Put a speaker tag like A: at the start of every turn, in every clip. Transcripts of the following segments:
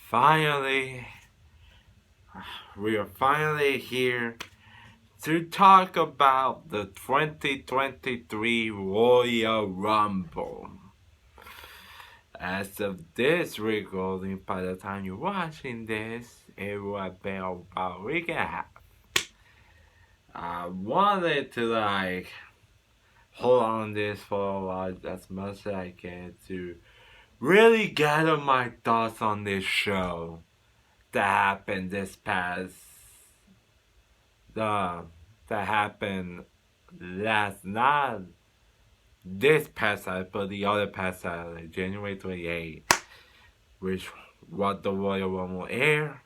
A: finally, we are finally here to talk about the 2023 Royal Rumble. As of this recording, by the time you're watching this, it will have been about a week and a half. I wanted to hold on this for a while as much as I can to really gather my thoughts on this show that happened this past that happened last not this past Saturday, but the other past Saturday, January 28th, which was the Royal Rumble air.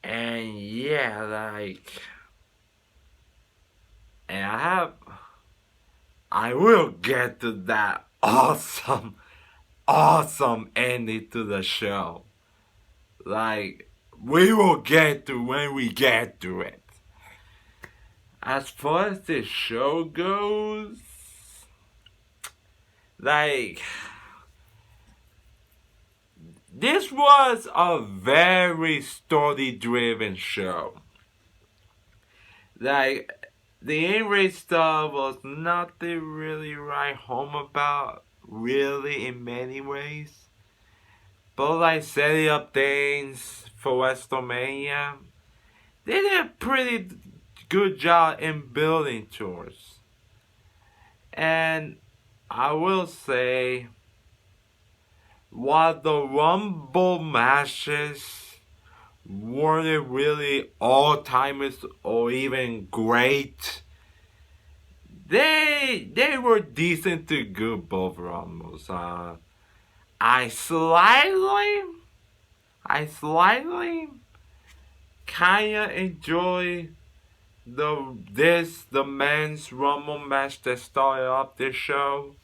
A: And yeah, and I will get to that awesome ending to the show. We will get to when we get to it. As far as this show goes, this was a very story-driven show. The in-ring stuff was nothing really right home about, really, in many ways. But setting up things for WrestleMania, they did a pretty good job in building tours. And I will say, while the Rumble matches weren't really all-timers or even great, they were decent to good, both Rumbles. I slightly kinda enjoy the men's Rumble match that started off this show.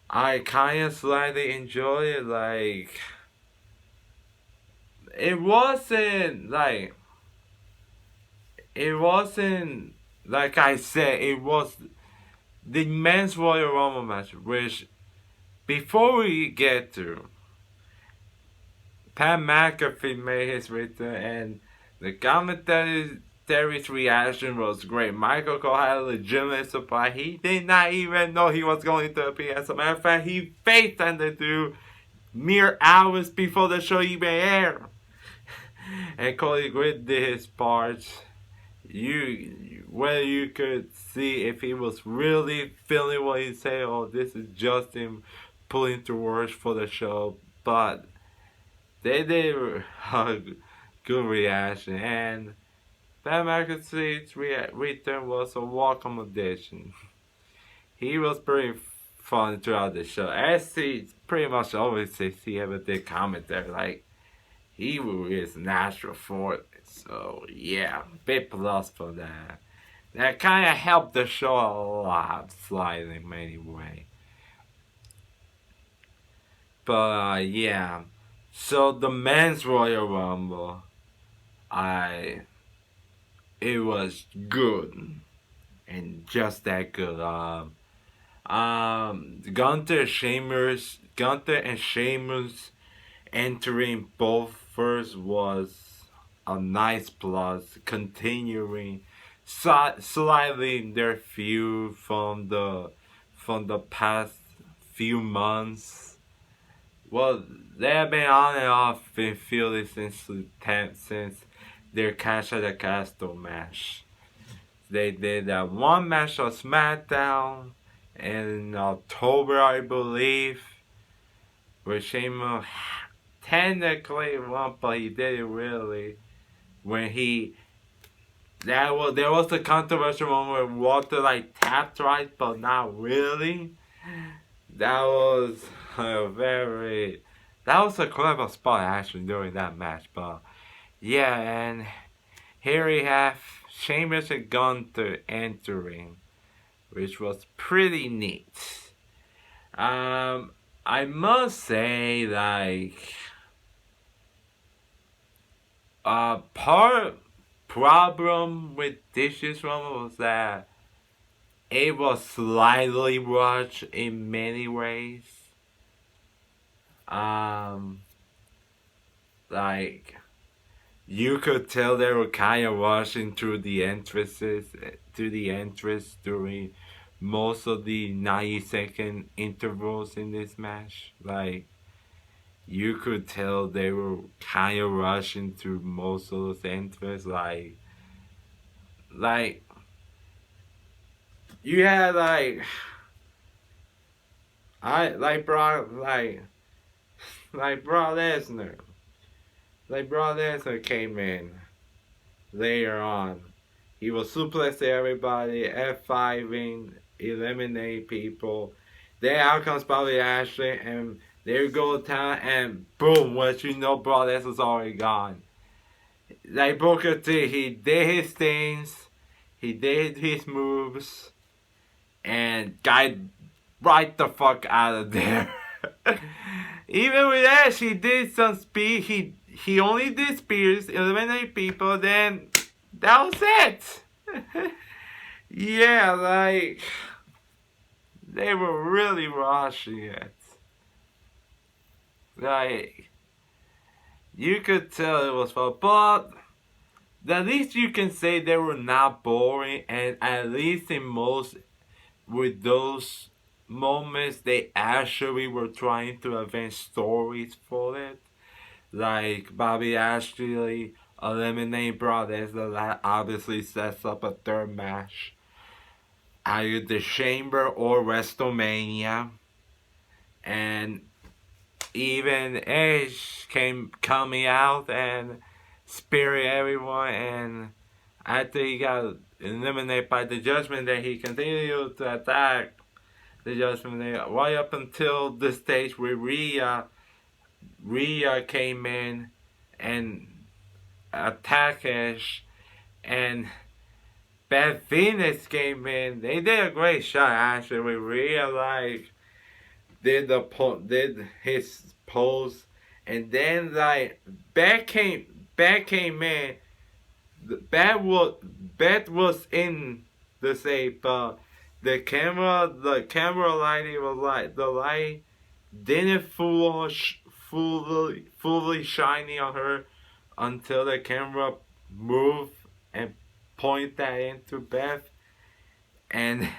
A: I kinda slightly enjoy it. It wasn't like I said, it was the men's Royal Rumble match, which before we get to, Pat McAfee made his return, and the commentary's reaction was great. Michael Cole had a legitimate supply. He did not even know he was going to appear. As a matter of fact, he FaceTimed to mere hours before the show even aired. And Cody Grid did his part. Whether you could see if he was really feeling what he said, or this is just him pulling through words for the show, but they did a good reaction, and Pat McAfee's return was a welcome addition. He was pretty fun throughout the show, as he pretty much always says he ever did commentary. He is natural for it. So yeah, big plus for that. That kind of helped the show a lot, slightly in many ways. But yeah, so the men's Royal Rumble, it was good, and just that good. Gunther and Sheamus entering both first was a nice plus, continuing slightly their feud from the past few months. Well, they have been on and off in feuding since their Cash at the Castle match. They did that one match on SmackDown in October, I believe, where Sheamus technically won, but he didn't really. When there was a controversial moment where Walter tapped right, but not really. That was a clever spot actually during that match. But yeah, and here we have Sheamus and Gunther entering, which was pretty neat. I must say, part problem with this one was that it was slightly rushed in many ways. like you could tell they were kind of rushing through the entrance during most of the 90-second intervals in this match. Like you could tell they were kind of rushing through most of those entrances. Like you had I like Brock like Brock Lesnar. Like Brock Lesnar came in later on. He was suplex everybody, F5ing, eliminate people. Then out comes Bobby Lashley, and there go down, and boom, what you know, Brock Lesnar's already gone. Like Booker T, he did his things, he did his moves, and got right the fuck out of there. Even with that, she did some speed. He only did spears, eliminate people. Then that was it. Yeah, like they were really rushing it. Like you could tell it was fun, but at least you can say they were not boring, and at least in most with those moments they actually were trying to invent stories for it. Like Bobby Ashley eliminate Brock Lesnar, that obviously sets up a third match. Either the Chamber or WrestleMania. And even Edge came coming out and spearing everyone, and after he got eliminated by the Judgment Day, he continued to attack the Judgment Day right up until the stage where Rhea came in and attacked Edge, and Beth Phoenix came in. They did a great shot actually. With Rhea did his pose, and then Beth came in. Beth was in the safe, but the camera lighting was like the light didn't fully shining on her until the camera moved and point that into Beth, and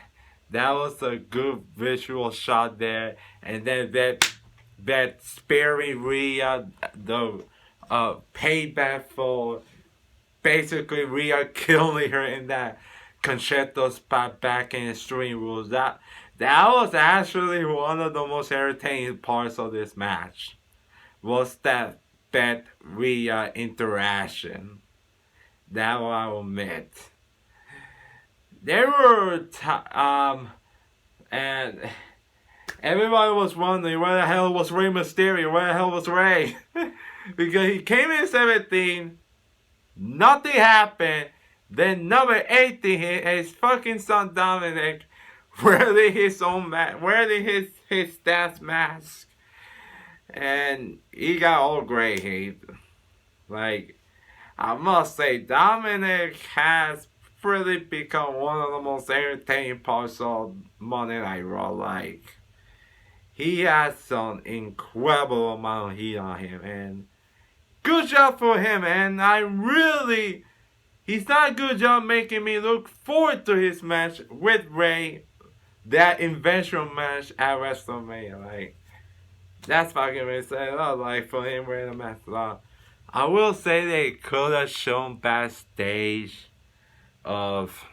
A: that was a good visual shot there. And then that sparing Rhea the payback for basically Rhea killing her in that concerto spot back in Extreme Rules. That was actually one of the most entertaining parts of this match. Was that Rhea interaction? That what I will admit. There were and everybody was wondering where the hell was Rey Mysterio, where the hell was Rey? Because he came in 17, nothing happened. Then number 18 hit, and his fucking son Dominic wearing his own wearing his stats mask, and he got all gray hate. Like, I must say, Dominic has really become one of the most entertaining parts of Monday Night Raw. Like, he has some incredible amount of heat on him, and good job for him. And he's done a good job making me look forward to his match with Rey, that eventual match at WrestleMania. Like, that's fucking amazing. Like, for him wearing a mask. I will say they could have shown backstage of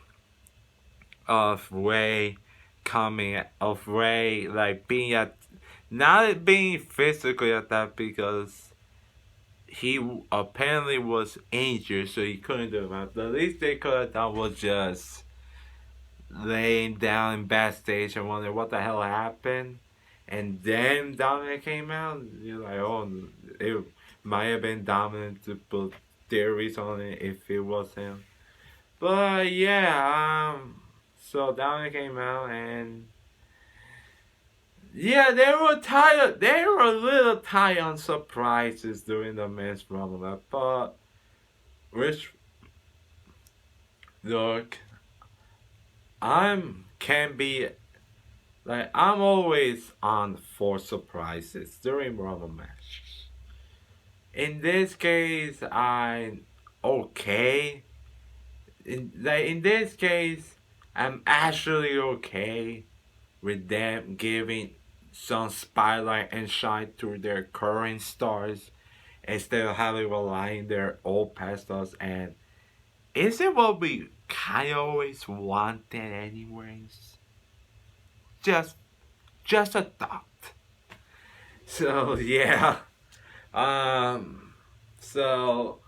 A: Rey like being not being physically attacked, because he apparently was injured, so he couldn't do it. The least they could have done was just laying down in backstage and wondering what the hell happened. And then Dominic came out. You're like, oh, it might have been Dominic to put theories on it if it was him. But yeah, so Dominic came out, and yeah, they were a little tight on surprises during the men's rumble, but look, I'm always on for surprises during rumble matches. In this case, I'm okay. In this case, I'm actually okay with them giving some spotlight and shine to their current stars instead of having relying their old past stars. And is it what we kind of always wanted, anyways? Just, just a thought. So yeah, um, so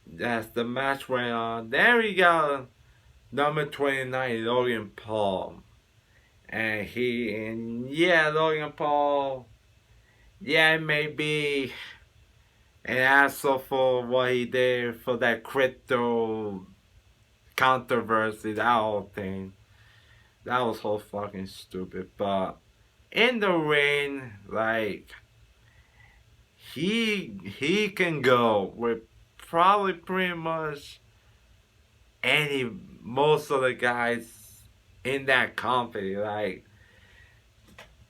A: that's the match went on. There we go. Number 29, Logan Paul. And yeah, Logan Paul, yeah, maybe an asshole for what he did for that crypto controversy, that whole thing. That was so fucking stupid. But in the ring, like, he can go with probably pretty much any most of the guys in that company. Like,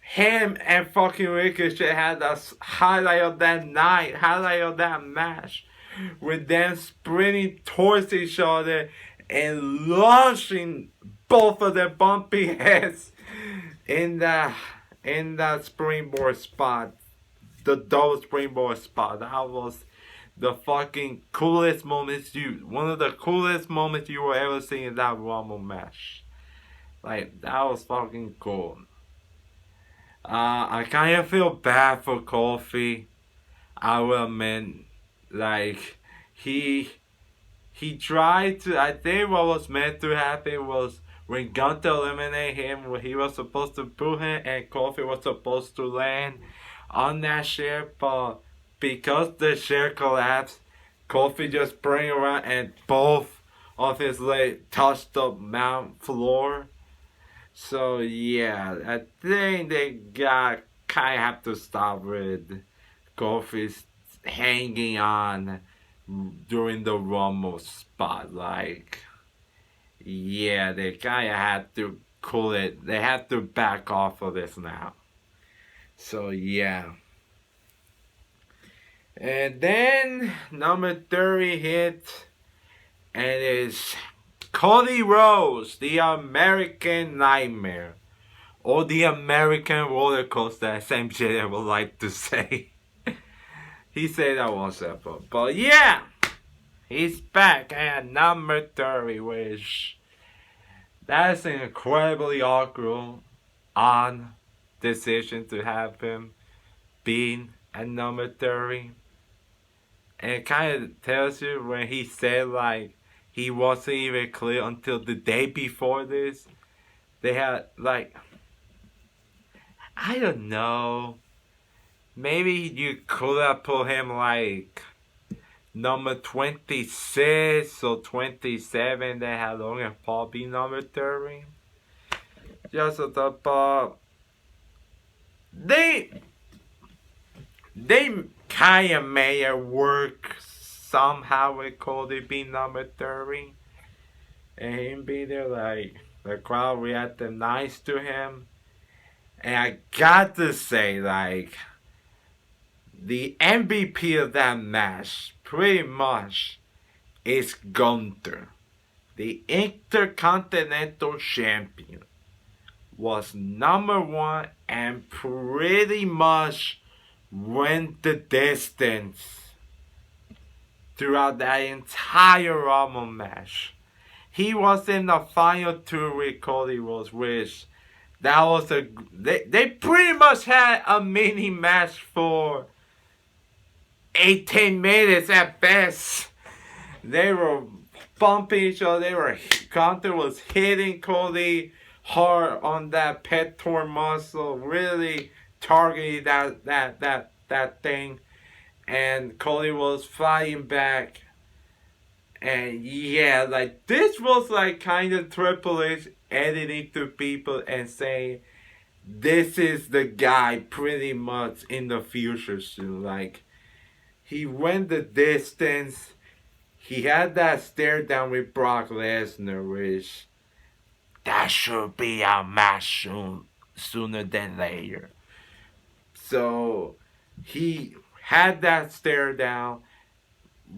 A: him and fucking Ricochet had the highlight of that night, highlight of that match, with them sprinting towards each other and launching both of their bumpy heads in the springboard spot, the double springboard spot. That was the fucking coolest moments one of the coolest moments you will ever see in that Rumble match. Like, that was fucking cool. I kind of feel bad for Kofi. I will admit, like, he he tried to. I think what was meant to happen was when Gunther eliminated him, when he was supposed to put him, and Kofi was supposed to land on that chair, but because the chair collapsed, Kofi just sprang around and both of his legs touched the mount floor. So yeah, I think they got kind of have to stop with Kofi's hanging on during the Rumble spot. Like, yeah, they kind of had to cool it. They have to back off of this now. So yeah. And then number 30 hit, and it's Cody Rhodes, the American Nightmare, or the American Roller Coaster, as MJ would like to say. He said that once ever. But yeah, he's back at number 30, which that's an incredibly awkward on decision to have him being at number 30. And it kind of tells you when he said, like, he wasn't even clear until the day before this. They had, like, I don't know. Maybe you could have put him, like, number 26 or 27. They had Logan Paul be number 30. Just a thought, but they kind of made it work somehow with Cody being number 30. And him be there, like, the crowd reacted nice to him. And I got to say, like, the MVP of that match pretty much is Gunther. The Intercontinental Champion was number 1 and pretty much went the distance throughout that entire Rumble match. He was in the final 2 with Cody Rhodes, which that was they pretty much had a mini match for 18 minutes at best. They were bumping each other. Gunther was hitting Cody hard on that pectoral muscle, really targeting that thing. And Cody was fighting back. And yeah, like, this was like kind of Triple H editing to people and saying, this is the guy pretty much in the future soon. Like, he went the distance. He had that stare down with Brock Lesnar, which that should be a match sooner than later. So he had that stare down,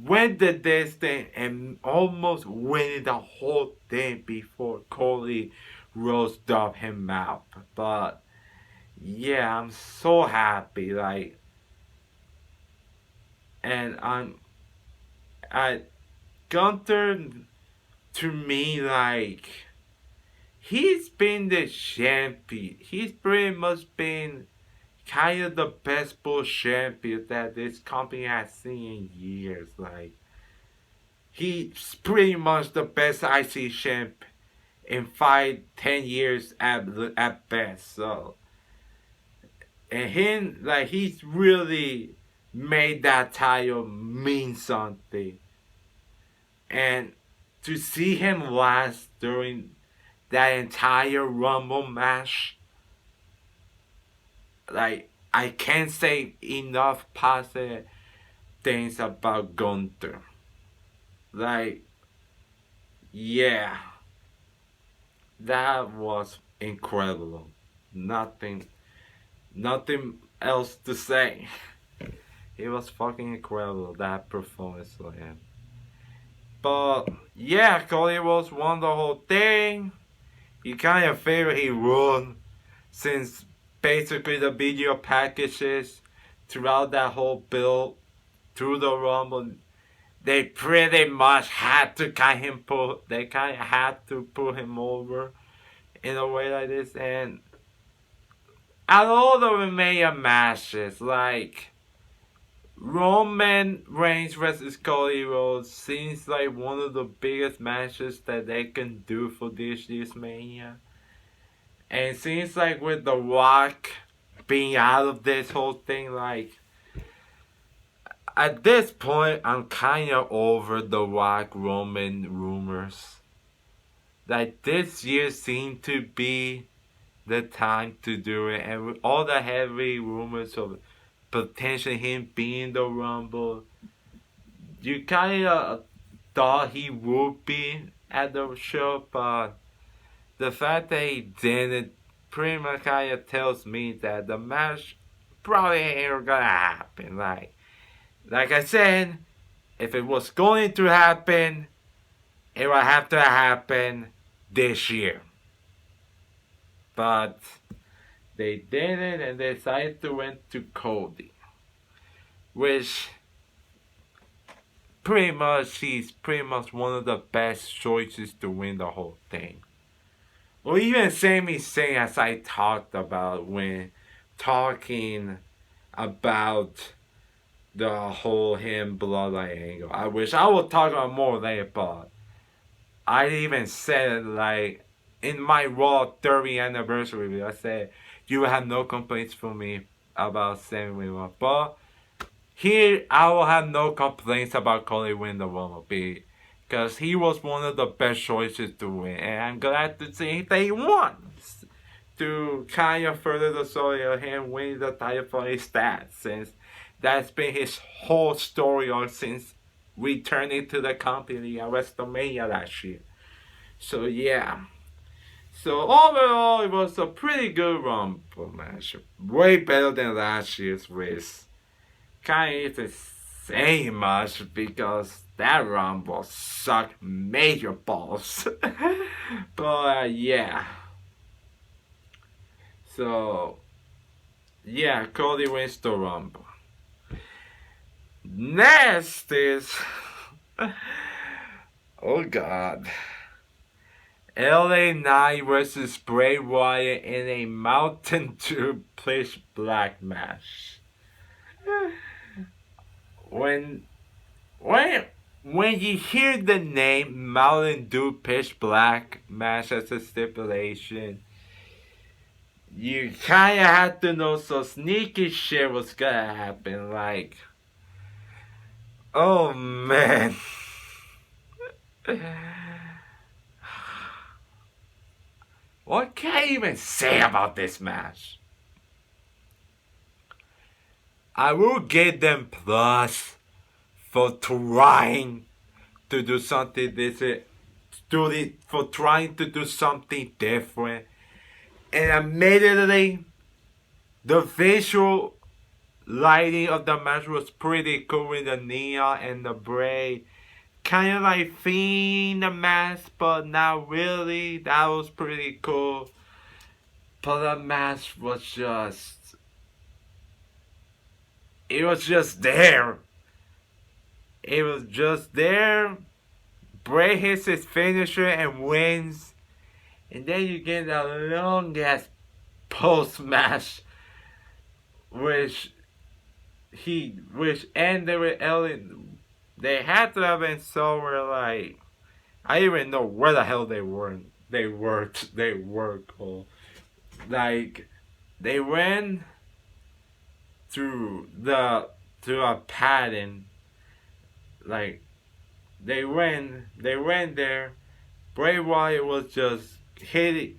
A: went the distance, and almost winning the whole thing before Cody Rhodes dubbed him out. But yeah, I'm so happy. Like, and I Gunther, to me, like, he's been the champion. He's pretty much been kind of the best bull champion that this company has seen in years. Like, he's pretty much the best IC champ in 5, 10 years at best. So, and him, like, he's really made that title mean something. And to see him last during that entire Rumble match, like, I can't say enough positive things about Gunther. Like, yeah, that was incredible. Nothing, nothing else to say. It was fucking incredible, that performance for him. But yeah, Cody Rhodes won the whole thing. You kind of figure he won, since basically the video packages throughout that whole build through the Rumble, they pretty much had to kind of had to put him over in a way like this. And out of all the remaining matches, like, Roman Reigns versus Cody Rhodes seems like one of the biggest matches that they can do for this year's Mania. And it seems like with The Rock being out of this whole thing, like, at this point, I'm kind of over The Rock Roman rumors. Like, this year seemed to be the time to do it. And with all the heavy rumors of potentially him being the Rumble, you kind of thought he would be at the show, but the fact that he didn't pretty much kind of tells me that the match probably ain't gonna happen. Like I said, if it was going to happen, it would have to happen this year. But they didn't, and they decided to went to Cody, which pretty much he's pretty much one of the best choices to win the whole thing. Or even Sami Zayn, as I talked about when talking about the whole him Bloodline angle. I wish I would talk about more later, but I even said, like, in my Raw 30th anniversary video, I said you will have no complaints from me about Sami winning. But here, I will have no complaints about Cody winning the Rumble, because he was one of the best choices to win, and I'm glad to see that he won, to kind of further the story of him winning the title for his stats, since that's been his whole story arc since returning to the company at WrestleMania last year. So yeah. So overall, it was a pretty good Rumble match. Way better than last year's, which kind of isn't saying much because that Rumble sucked major balls. But yeah. So yeah, Cody wins the Rumble. Next is oh god, LA Knight versus Bray Wyatt in a Mountain Dew Pitch Black match. When you hear the name Mountain Dew Pitch Black match as a stipulation, you kinda have to know some sneaky shit was gonna happen. Like, oh man. What can I even say about this match? I will give them plus for trying to do something different, for trying to do something different. And admittedly, the visual lighting of the match was pretty cool with the neon and the Bray kind of like theme the match, but not really. That was pretty cool. But the match was just, it was just there. It was just there. Bray hits his finisher and wins. And then you get a long ass post match, which ended with Ellen. They had to have been somewhere like, I don't even know where the hell they were. They were cool. Like, they went to a pattern. Like, they went there. Bray Wyatt was just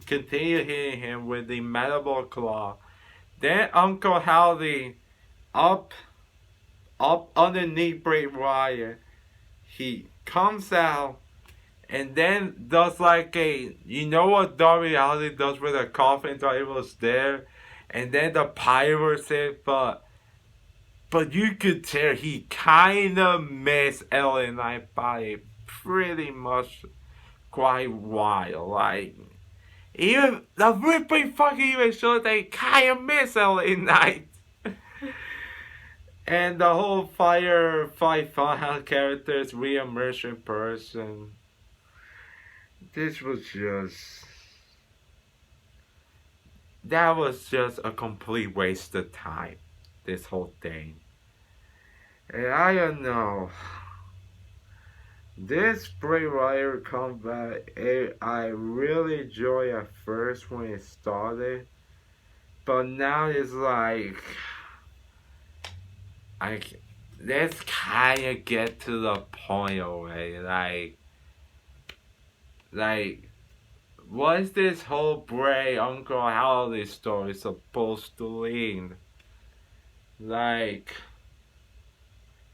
A: continue hitting him with the mandible claw. Then Uncle Howdy up underneath Bray Wyatt. He comes out and then does like a, you know what Darby Allin does with a coffin thought it was there, and then the pirates it, but you could tell he kinda missed Ellen Knight by pretty much quite while. Like, even the Ripley fucking even showed they kinda miss LA Knight. And the whole Fight Fun characters re-emerge in person. This was just, that was just a complete waste of time. This whole thing. And I don't know. This Bray Wyatt comeback, I really enjoyed at first when it started, but now it's like, let's kind of get to the point already. Like, what's this whole Bray Uncle Howdy story supposed to lead? Like,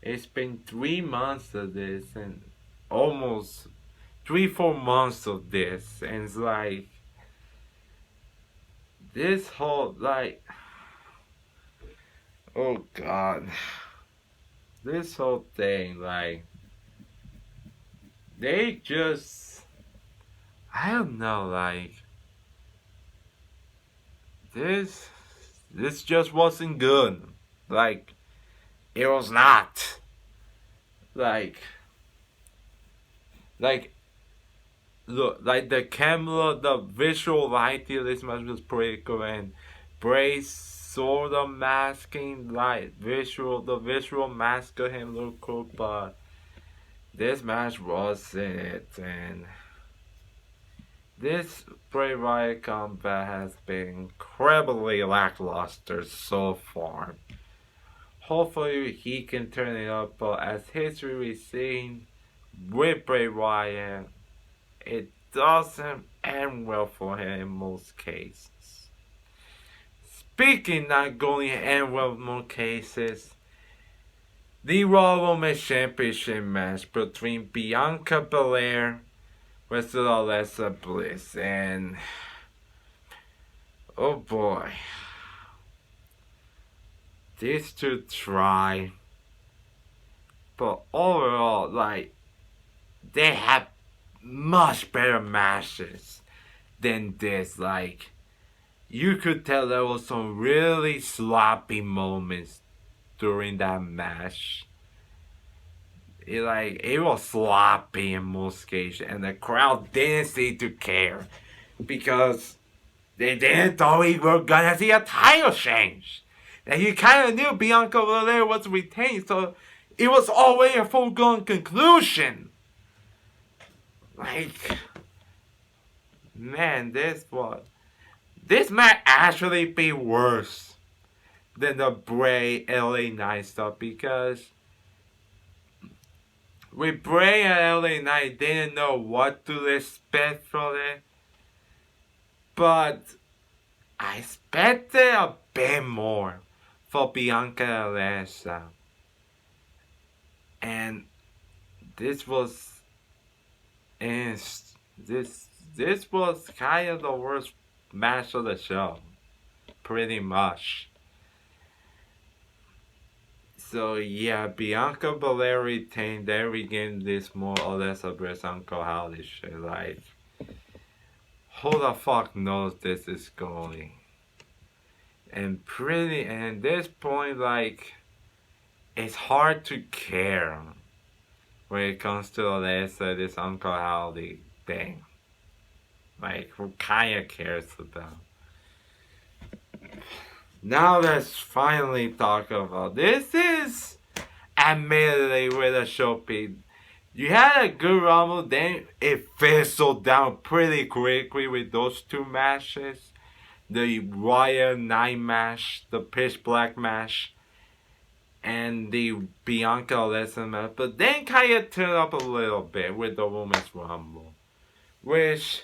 A: it's been 3 months of this, and almost 3-4 months of this, and it's like, this whole, like, oh god, this whole thing, like, they just, I don't know, like, this just wasn't good. Like, it was not. Like, look, like the camera, the visual lighting of this match was pretty cool, and Bray sort of masking, like, the visual mask of him looked cool, but this match wasn't it, and this Bray Wyatt comeback has been incredibly lackluster so far. Hopefully he can turn it up, but as history we've seen with Bray Wyatt, it doesn't end well for him in most cases. Speaking not going to end well in most cases, the Raw Women's Championship match between Bianca Belair versus Alexa Bliss, and oh boy, these two try, but overall, like, they have much better matches than this. Like, you could tell there was some really sloppy moments during that match. It was sloppy in most cases, and the crowd didn't seem to care because they didn't thought we were gonna see a title change. And you kind of knew Bianca Belair was retained, so it was already a foregone conclusion. Like, man, this might actually be worse than the Bray LA Knight stuff, because with Bray and LA Knight, they didn't know what to expect from it. But I expected a bit more for Bianca and Alexa. And this was kind of the worst match of the show. Pretty much. So yeah, Bianca Belair retained. They regained this more or less of Britt's Uncle Howdy shit. Like, who the fuck knows this is going? And at this point, like, it's hard to care when it comes to Alyssa, this Uncle Howdy thing. Like, who kinda cares about? Now let's finally talk about this. Is admittedly where the show peaked. You had a good rumble, then it fizzled down pretty quickly with those two matches. The Royal Night match, the Pitch Black match, and the Bianca Alexa match. But then kind of turned up a little bit with the Women's Rumble. Which,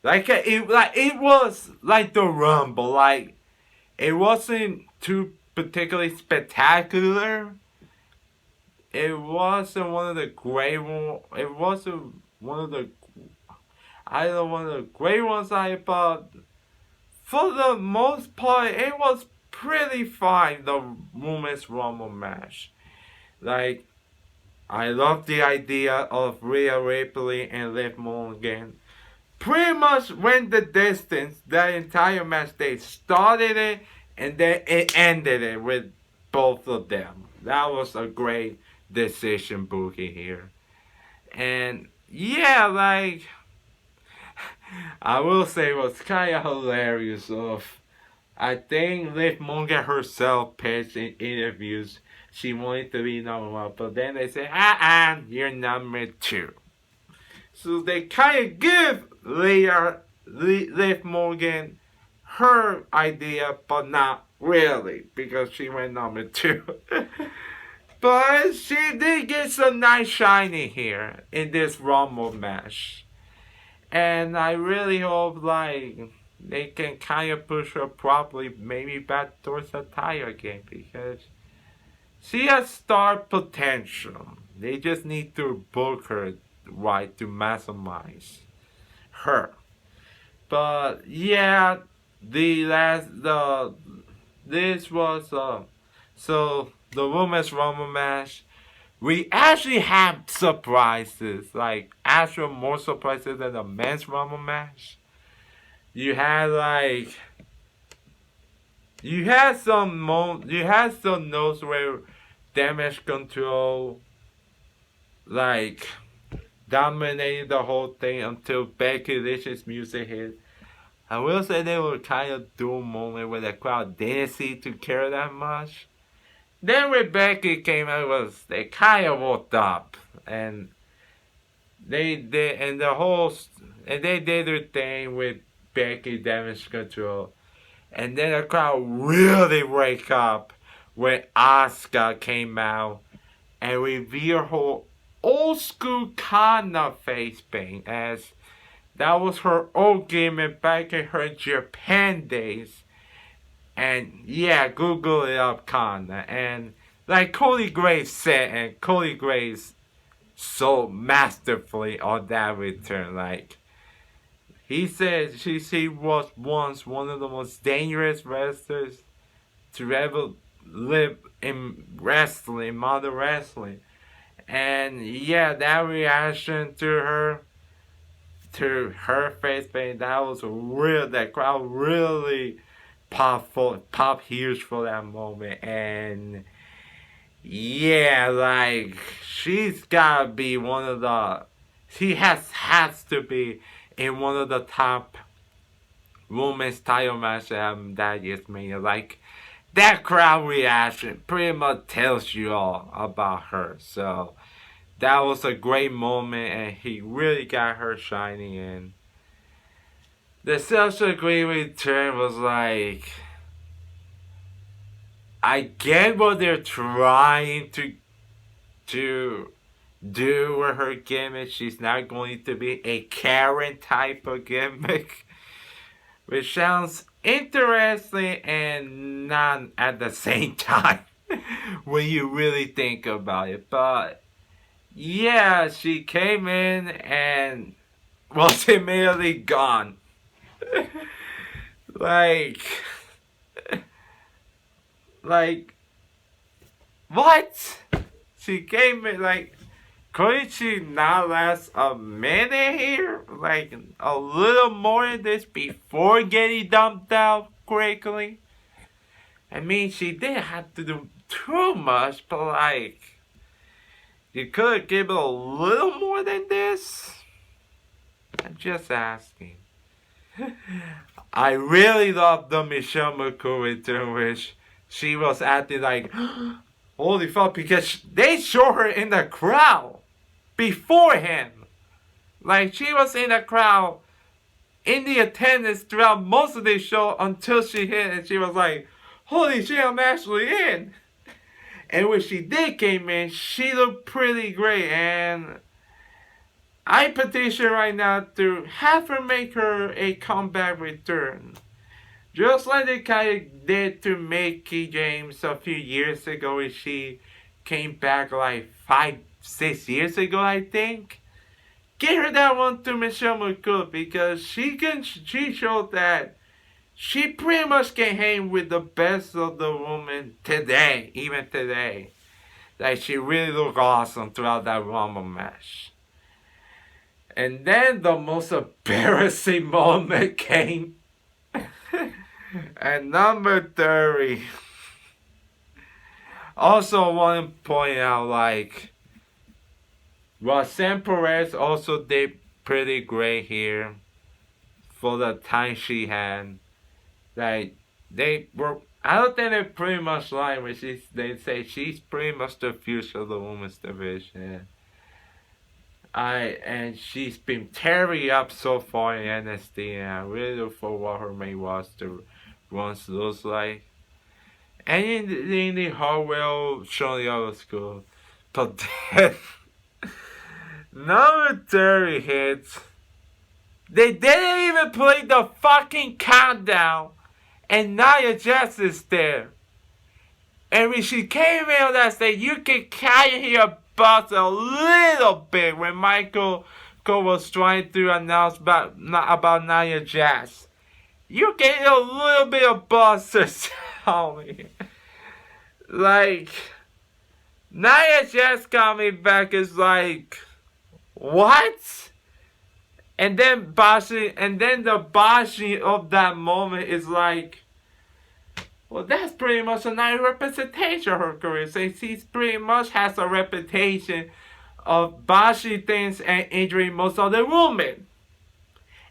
A: it was like the Rumble. Like, it wasn't too particularly spectacular. It wasn't one of the great ones. It wasn't one of the either one of the great ones I thought. For the most part, it was pretty fine. The Women's Rumble match, like, I love the idea of Rhea Ripley and Liv Morgan. Pretty much went the distance. That entire match, they started it and then it ended it with both of them. That was a great decision, Boogie here. And yeah, like, I will say it was kind of hilarious. I think Liv Morgan herself pitched in interviews she wanted to be number one, but then they say, you're number two. So they kind of give Liv Morgan her idea, but not really, because she went number two. But she did get some nice shiny here in this Rumble match. And I really hope, like, they can kind of push her properly, maybe back towards the title game, because she has star potential. They just need to book her right to maximize her. But yeah, this was so the Women's Rumble match. We actually had surprises, like actual more surprises than the Men's Rumble match. You had some notes where Damage Control like dominated the whole thing until Becky Lynch's music hit. I will say they were kind of dual moment where the crowd didn't seem to care that much. Then when Becky came out, they kind of woke up and they did their thing with Becky Damage Control, and then the crowd really wake up when Asuka came out and revealed her old school Kana face paint, as that was her old gimmick back in her Japan days. And yeah, Google it up, Kana. And like Cody Graves said, and Cody Graves so masterfully on that return. Like, he said she was once one of the most dangerous wrestlers to ever live in wrestling, modern wrestling. And yeah, that reaction to her face paint, that was real. That crowd really pop huge for that moment. And yeah, like, she's gotta be she has to be in one of the top women's title matches that year's Mania. Like, that crowd reaction pretty much tells you all about her. So that was a great moment, and he really got her shining in. The Social Green return was like, I get what they're trying to do with her gimmick. She's not going to be a Karen type of gimmick, which sounds interesting and not at the same time when you really think about it. But yeah, she came in and was immediately gone. like What? She came in like, couldn't she not last a minute here? Like a little more than this before getting dumped out quickly? I mean, she didn't have to do too much, but like, you could give it a little more than this? I'm just asking. I really love the Michelle McCool return, which she was acting like, holy fuck, because they show her in the crowd beforehand. Like, she was in the crowd, in the attendance throughout most of the show until she hit, and she was like, holy shit, I'm actually in. And when she did came in, she looked pretty great, and I petition right now to have her make her a comeback return. Just like they kind of did to Mickey James a few years ago when she came back like 5-6 years ago, I think. Get her that one to Michelle McCool because she showed that she pretty much can hang with the best of the women today, even today. Like she really looked awesome throughout that Rumble match. And then the most embarrassing moment came. At number 30. Also want to point out like Roxanne Perez also did pretty great here for the time she had. Like they were, I don't think they pretty much lying when they say she's pretty much the future of the women's division. And she's been tearing up so far in NXT, and I really look for what her main roster runs looks like. And in the Hartwell showing the other school. But then number 30 hits. They didn't even play the fucking countdown, and Nia Jax is there. And when she came in on that stage, you could kind of hear buzz a little bit when Michael Cole was trying to announce about Nia Jax. You get a little bit of buzz to tell me. Like, Nia Jax coming back is like, what? And then the bashing of that moment is like, well, that's pretty much a nice representation of her career. So she pretty much has a reputation of bashing things and injuring most of the women.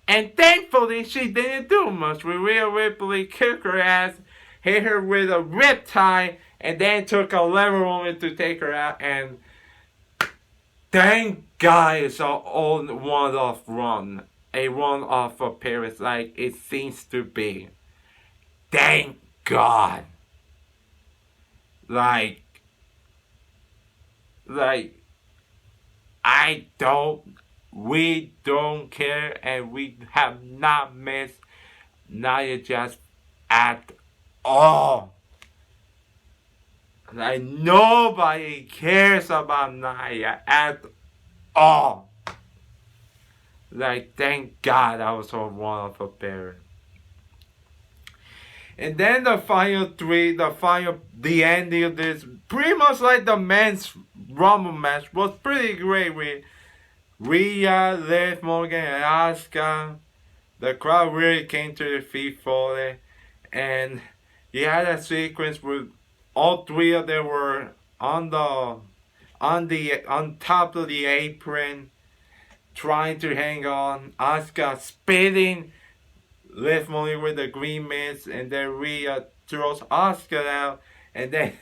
A: And thankfully, she didn't do much. Rhea Ripley kicked her ass, hit her with a riptide, and then took a lever woman to take her out. And thank God it's an old one-off run. A one-off appearance like it seems to be. Thank God. Like, we don't care, and we have not missed Nia Jax at all. Like, nobody cares about Nia at all. Like, thank God that was a one-off appearance. And then the final three, the ending of this, pretty much like the men's Rumble match, was pretty great with Rhea, Liv Morgan, and Asuka. The crowd really came to their feet for it. And you had a sequence where all three of them were on top of the apron, trying to hang on. Asuka spitting Liv Morgan with the green mist, and then Rhea throws Asuka out, and then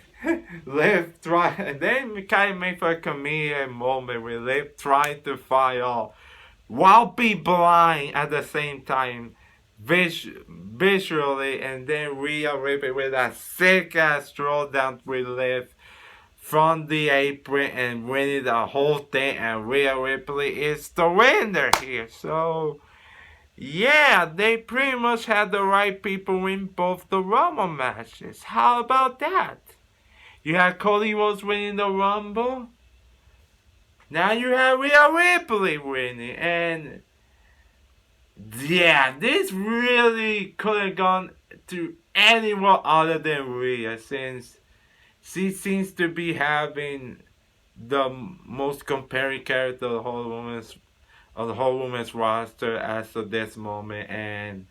A: Liv and then kind of made for a comedic moment with Liv trying to fight off while be blind at the same time visually, and then Rhea Ripley with a sick ass throw down with Liv from the apron and winning the whole thing, and Rhea Ripley is the winner here. So yeah, they pretty much had the right people win both the Rumble matches. How about that? You had Cody Rhodes winning the Rumble. Now you have Rhea Ripley winning. And yeah, this really could have gone to anyone other than Rhea, since she seems to be having the most comparing character of the whole women's roster as of this moment, and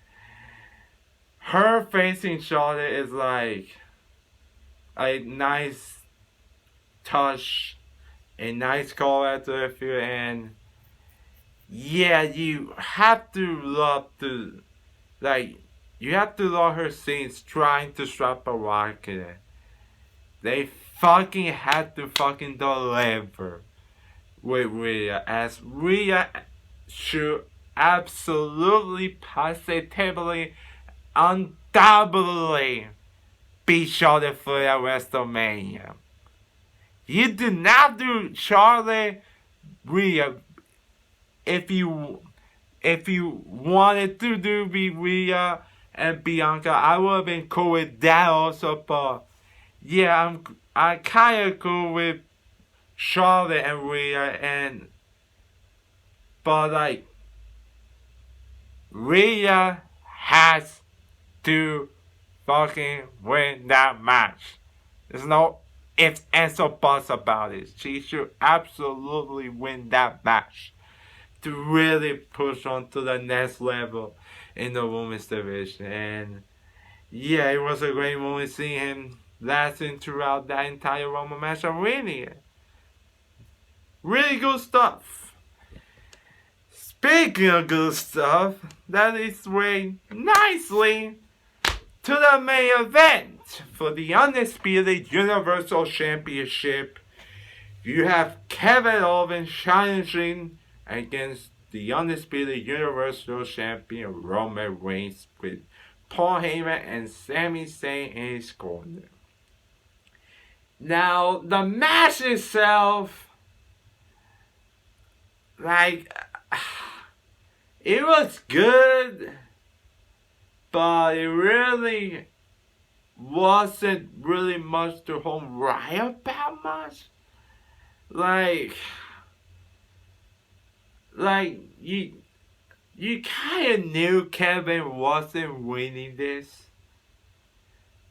A: her facing Charlotte is like a nice touch, a nice call out to the field, and yeah, you have to love to like you have to love her scenes trying to strap a rocket. They fucking had to fucking deliver with Rhea, as Rhea should absolutely, positively, undoubtedly be Charlotte Flair at WrestleMania. You do not do Charlotte Rhea if you wanted to do Rhea and Bianca. I would have been cool with that also, but yeah, I kind of cool with Charlotte and Rhea, but like Rhea has to fucking win that match. There's no ifs, ands, or buts about it. She should absolutely win that match to really push on to the next level in the women's division. And yeah, it was a great moment seeing him lasting throughout that entire Roman match and winning it. Really good stuff. Speaking of good stuff, that leads way nicely to the main event for the Undisputed Universal Championship. You have Kevin Owens challenging against the Undisputed Universal Champion Roman Reigns with Paul Heyman and Sami Zayn in his corner. Now, the match itself, like, it was good, but it really wasn't really much to home right about much. Like you kind of knew Kevin wasn't winning this.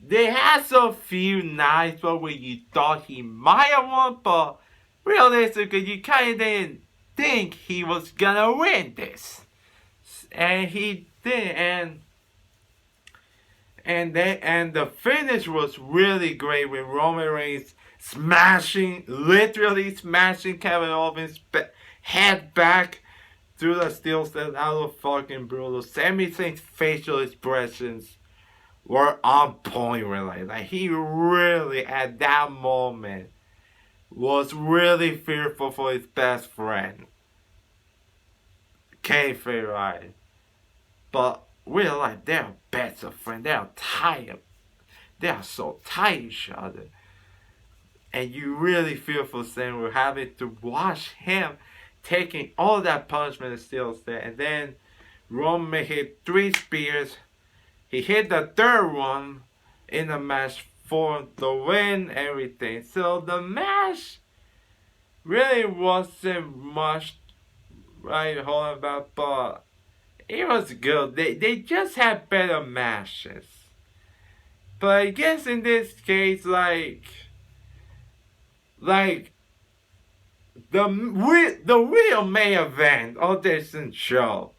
A: They had so few nights where you thought he might have won, but realistically, you kind of didn't think he was gonna win this, and he did. And the finish was really great with Roman Reigns literally smashing Kevin Owens' head back through the steel steps. That was fucking brutal. Sami Zayn's facial expressions were on point, really. Like, he really, at that moment, was really fearful for his best friend. Kayfabe, right? But we're like, they're best of friends. They're tired. They are so tight each other. And you really feel for Sam. We're having to watch him taking all that punishment and still there. And then Roman hit 3 spears. He hit the 3rd one in the match for the win, everything. So the match really wasn't much right hold about, but it was good. They just had better matches. But I guess in this case, like the real main event of this show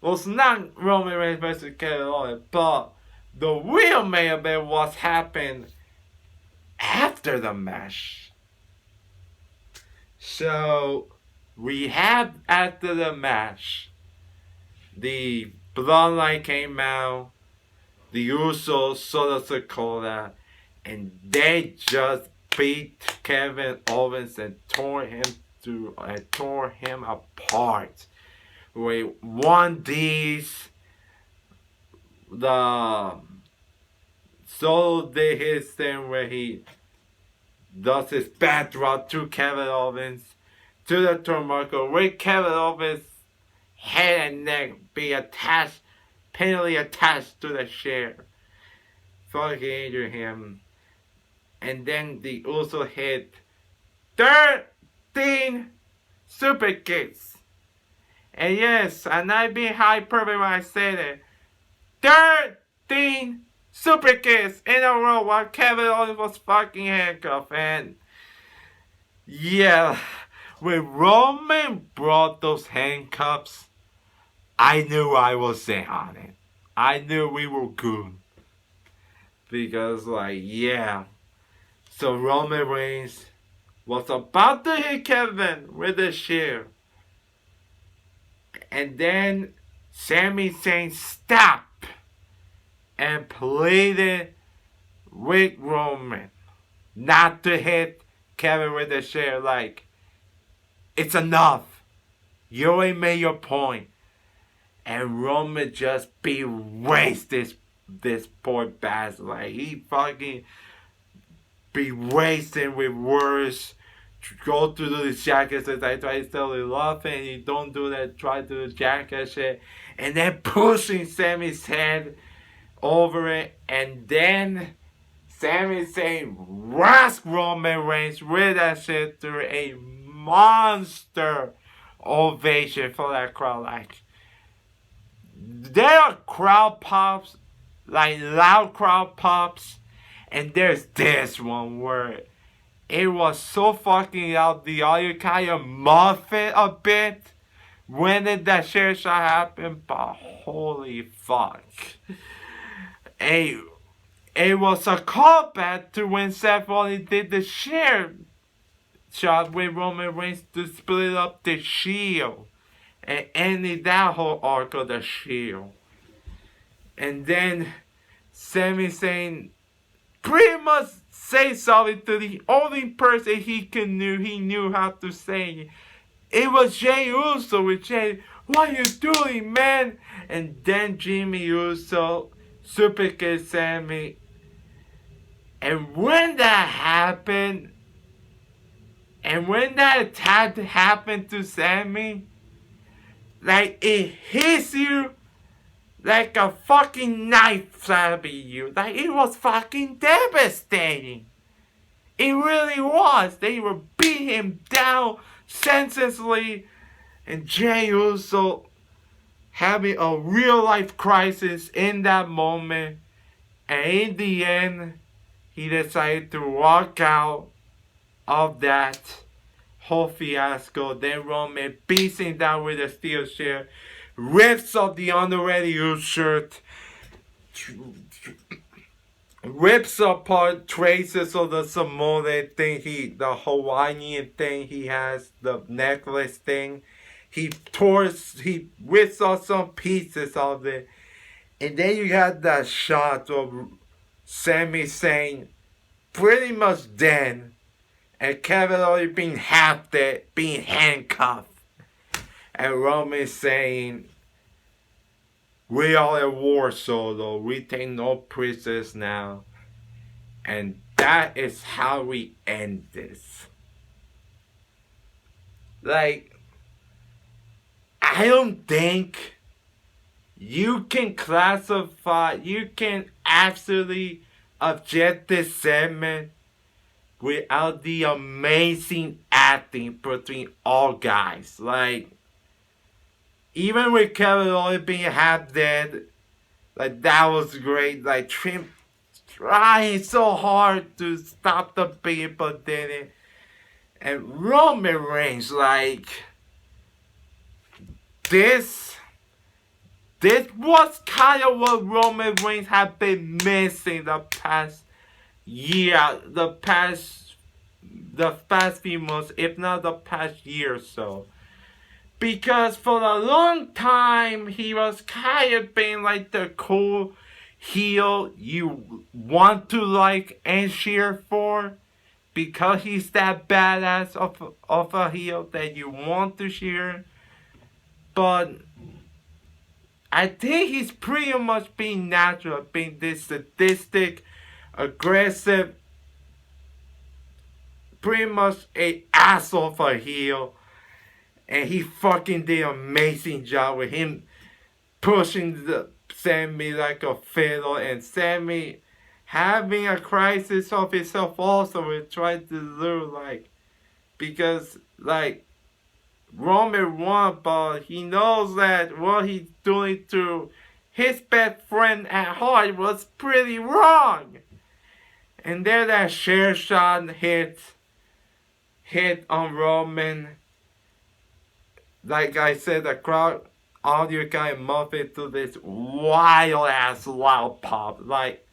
A: was not Roman Reigns versus Kevin Owens, but the real main event was happened after the match. So we had after the match, the Bloodline came out, the Usos, Soda Dakota, and they just beat Kevin Owens and tore him apart. With 1Ds, the Solo did his thing where he does his bad drop to Kevin Owens to the turnbuckle, with Kevin Owens' head and neck be painfully attached to the chair. Fucking injure him. And then the Uso hit 13 super kicks. And I'm not being hyperbole when I say that. 13 super kicks in a row while Kevin Owens was fucking handcuffed. And yeah, when Roman brought those handcuffs, I knew I was in on it. I knew we were good. Because, like, yeah. So Roman Reigns was about to hit Kevin with a chair. And then Sami Zayn stopped and pleaded with Roman not to hit Kevin with a chair. Like, it's enough. You already made your point. And Roman just berates this poor bastard. Like, he fucking berates him with words. Go to do the jackass as I try to tell you love and you don't do that, try to do the jackass shit. And then pushing Sami's head over it. And then Sami Zayn rasp Roman Reigns with that shit through a monster ovation for that crowd. Like, there are crowd pops, like loud crowd pops, and there's this one where it was so fucking loud, the audio kind of muffled a bit. When did that share shot happen? But holy fuck. It was a callback to when Seth Rollins did the share shot with Roman Reigns to split up the Shield. And ended that whole arc of the Shield. And then Sami Zayn pretty much say something to the only person he knew how to say. It was Jey Uso with Jey, what are you doing, man? And then Jimmy Uso super kicked Sami. And when that happened, and when that attack happened to Sami, like, it hits you like a fucking knife stabbing you. Like, it was fucking devastating. It really was. They were beating him down senselessly. And Jey Uso having a real life crisis in that moment. And in the end, he decided to walk out of that whole fiasco. Then Roman beats him down with a steel chair, rips off the already used shirt, rips apart traces of the Samoan thing, the Hawaiian thing he has, the necklace thing. He rips off some pieces of it. And then you had that shot of Sami Zayn pretty much dead. And Kevin Owens being half dead, being handcuffed. And Roman saying, we are at war, Solo. We take no prisoners now. And that is how we end this. Like, I don't think you can absolutely object this segment without the amazing acting between all guys. Like, even with Kevin Owens being half dead, like, that was great. Like, Trim trying so hard to stop the beat, but didn't. And Roman Reigns, like, this was kind of what Roman Reigns had been missing the past year, the past few months, if not the past year or so. Because for a long time, he was kind of being like the cool heel you want to like and cheer for. Because he's that badass of a heel that you want to cheer. But I think he's pretty much being natural, being this sadistic, aggressive, pretty much a asshole for a heel. And he fucking did an amazing job with him pushing Sami like a fiddle, and Sami having a crisis of himself also with trying to lose, like, because, like, Roman won, but he knows that what he's doing to his best friend at heart was pretty wrong. And then that share shot hit on Roman. Like I said, the crowd audio kind of muffled to this wild ass loud pop. Like,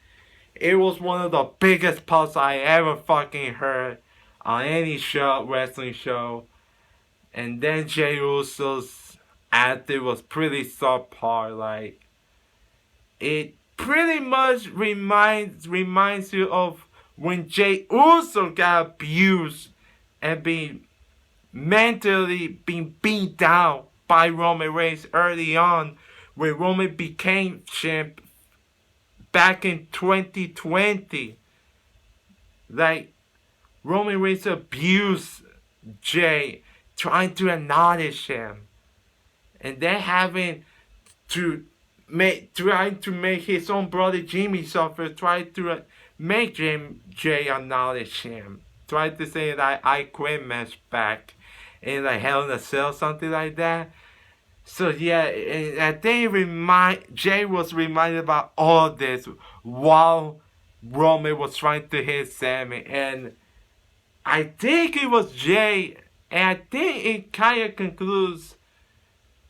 A: it was one of the biggest pops I ever fucking heard on any show, wrestling show. And then Jey Uso's acting was pretty subpar. Like, it pretty much reminds you of when Jey Uso got abused and being mentally being beat down by Roman Reigns early on when Roman became champ back in 2020. Like, Roman Reigns abused Jey, trying to acknowledge him, and then having to trying to make his own brother Jimmy suffer, try to make Jey acknowledge him, try to say that I quit match back in like Hell in a Cell, something like that. So yeah, I think Jey was reminded about all this while Roman was trying to hit Sami, and I think it was Jey, and I think it kind of concludes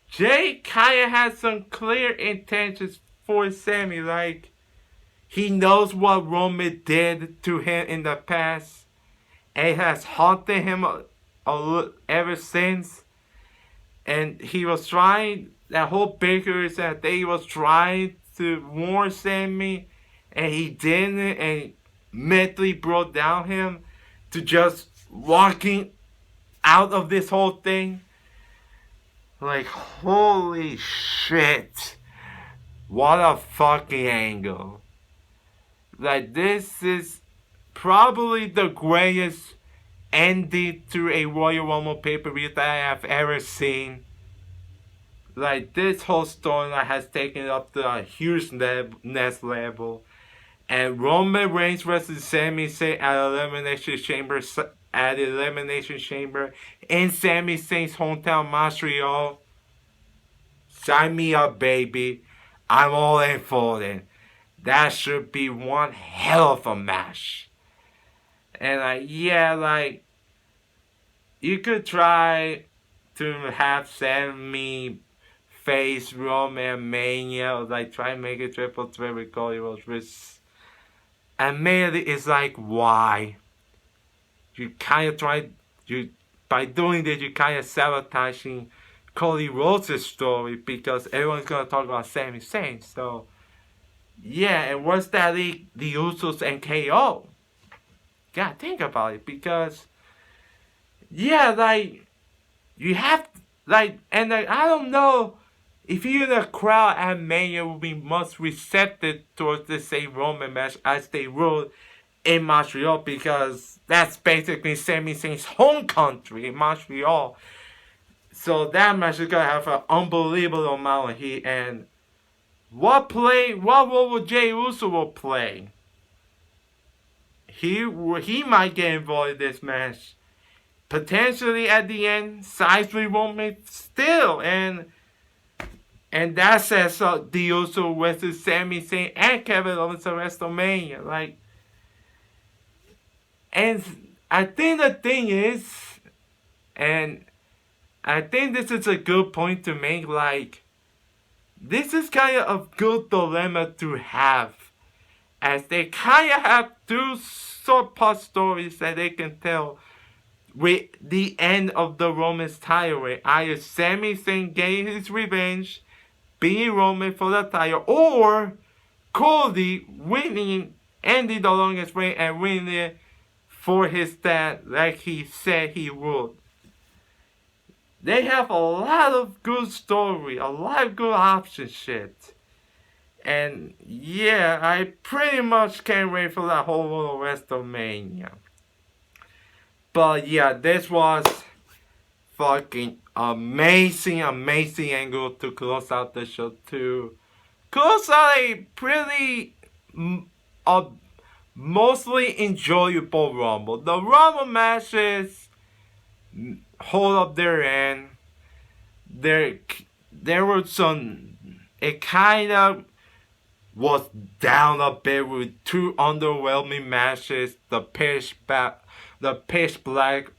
A: Jey kind of has some clear intentions for Sami. Like, he knows what Roman did to him in the past, and it has haunted him ever since. And he was trying, that whole bickers that he was trying to warn Sami, and he didn't, and mentally broke down him to just walking out of this whole thing. Like, holy shit. What a fucking angle. Like, this is probably the greatest ending to a Royal Rumble pay-per-view that I have ever seen. Like, this whole storyline has taken it up to a huge next level. And Roman Reigns versus Sami Zayn at Elimination Chamber in Sami Zayn's hometown, Montreal. Sign me up, baby. I'm all in for it. That should be one hell of a match. And you could try to have Sami face Roman Mania, or like try and make a triple threat with Cody Rhodes. And mainly it's like, why? You kind of by doing this, you kind of sabotaging Cody Rhodes' story, because everyone's gonna talk about Sami Zayn. So yeah, and what's that league? The Usos and KO. Gotta think about it, because yeah, like, you have, like, and like, I don't know if you in the crowd at Mania will be much receptive towards the same Roman match as they would in Montreal, because that's basically Sami Zayn's home country in Montreal. So that match is gonna have an unbelievable amount of heat. And what role will Jey Uso will play? He might get involved in this match. Potentially at the end, sides with Roman still, and that sets up the Uso versus Sami Zayn and Kevin Owens at WrestleMania. Like, and I think the thing is, and I think this is a good point to make, like, this is kind of a good dilemma to have, as they kind of have two subplot stories that they can tell with the end of the Roman's title reign. Either Sami Zayn getting his revenge, beating Roman for the title, or Cody winning, ending the longest reign and winning it for his dad like he said he would. They have a lot of good story, a lot of good option shit. And yeah, I pretty much can't wait for that whole world of WrestleMania. But yeah, this was fucking amazing angle to close out the show, to close out a pretty mostly enjoyable Rumble. The Rumble matches hold up their end. There were some it kind of was down a bit with two underwhelming matches: the pitch black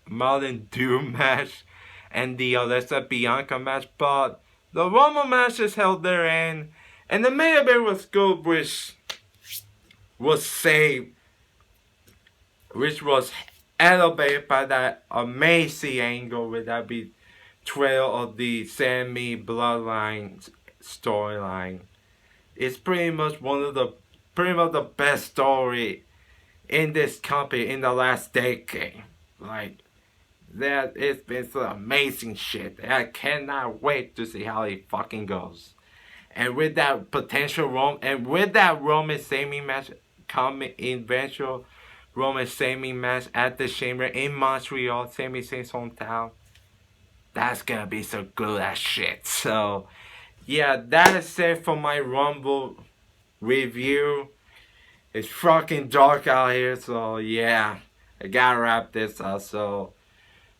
A: Mountain Dew match, and the Alyssa Bianca match. But the Rumble matches held their end, and the main event was good, was saved, which was elevated by that amazing angle with that betrayal of the Sammy Bloodline storyline. It's pretty much the best story in this company in the last decade. Like, that, it's been some amazing shit. I cannot wait to see how it fucking goes. And with that Roman Sammy match coming, eventual Roman Sammy match at the Chamber in Montreal, Sami Zayn's hometown, that's gonna be so good as shit. So yeah, that is it for my Rumble review. It's fucking dark out here, so yeah, I gotta wrap this up. So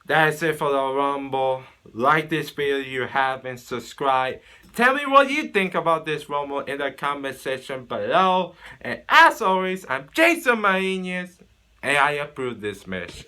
A: that is it for the Rumble. Like this video if you haven't, subscribe. Tell me what you think about this Rumble in the comment section below. And as always, I'm Jason Martinez, and I approve this message.